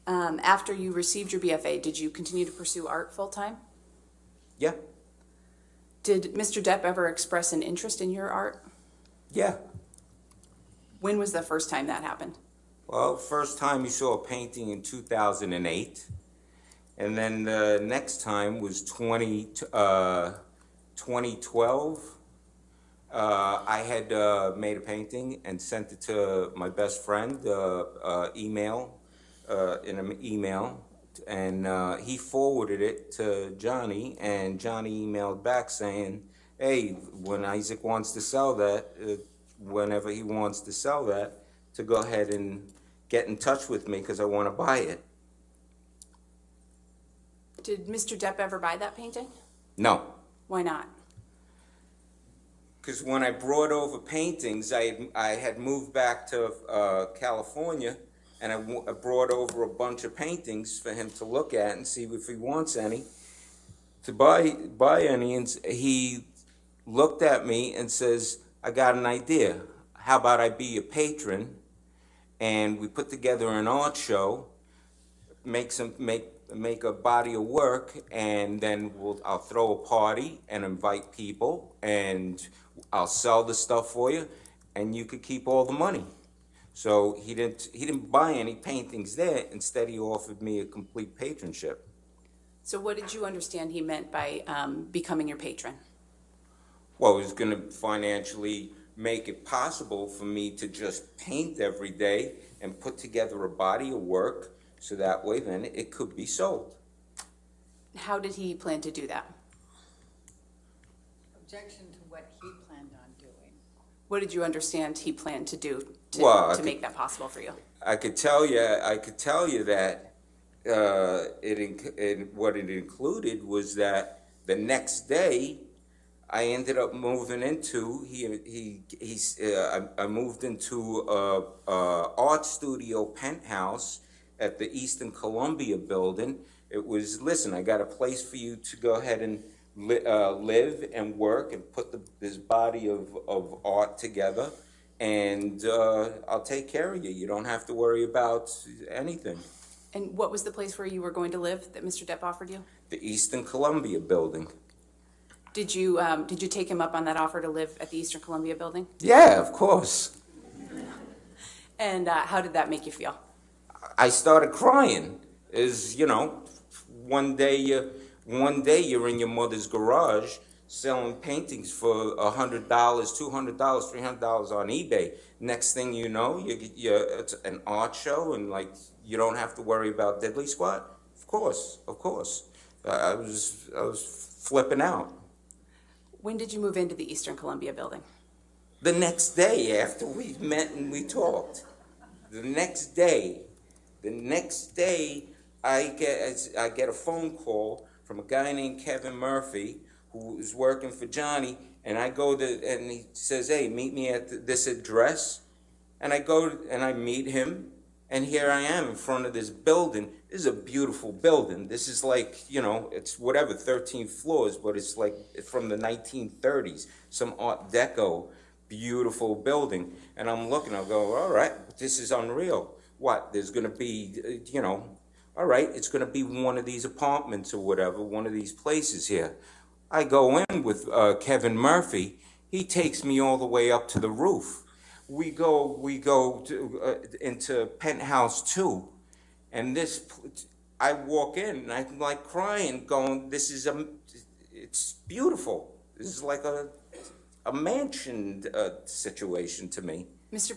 After you received your BFA, did you continue to pursue art full-time? Yeah, Did Mr. Depp ever express an interest in your art? yeah. When was the first time that happened? Well, first time you saw a painting in 2008, and then the next time was 2012. I had made a painting and sent it to my best friend, in an email, and he forwarded it to Johnny, and Johnny emailed back saying, "Hey, when Isaac wants to sell that, whenever he wants to sell that, to go ahead and get in touch with me because I want to buy it." Did Mr. Depp ever buy that painting? No. Why not? Because when I brought over paintings, I had moved back to California, and I brought over a bunch of paintings for him to look at and see if he wants any, to buy any. And he looked at me and says, "I got an idea. How about I be your patron, and we put together an art show, make a body of work, and then I'll throw a party and invite people, and I'll sell the stuff for you, and you could keep all the money." So he didn't buy any paintings there. Instead, he offered me a complete patronship. So what did you understand he meant by becoming your patron? Well, it was going to financially make it possible for me to just paint every day and put together a body of work, so that way then it could be sold. How did he plan to do that? Objection to what he planned on doing. What did you understand he planned to do to make that possible for you? I could tell you that what it included was that the next day I ended up moving into I moved into a art studio penthouse at the Eastern Columbia building. It was, "Listen, I got a place for you to go ahead and live and work and put this body of art together, and I'll take care of you. You don't have to worry about anything." And what was the place where you were going to live that Mr. Depp offered you? The Eastern Columbia building. Did you take him up on that offer to live at the Eastern Columbia building? Yeah, of course. And how did that make you feel? I started crying. One day you're in your mother's garage selling paintings for $100, $200, $300 on eBay. Next thing you know, it's an art show, and like you don't have to worry about diddly squat. Of course. I was flipping out. When did you move into the Eastern Columbia building? The next day after we met and we talked. The next day, I get a phone call from a guy named Kevin Murphy, who is working for Johnny, and and he says, "Hey, meet me at this address." And I go and I meet him, and here I am in front of this building. This is a beautiful building. This is like, it's whatever, 13 floors, but it's like from the 1930s, some Art Deco, beautiful building. And I'm looking, I'll go, all right, this is unreal. What, there's going to be, all right, it's going to be one of these apartments or whatever, one of these places here. I go in with Kevin Murphy. He takes me all the way up to the roof. We go into penthouse 2, and I walk in and I'm like crying, going, it's beautiful. This is like a mansion situation to me. Mr.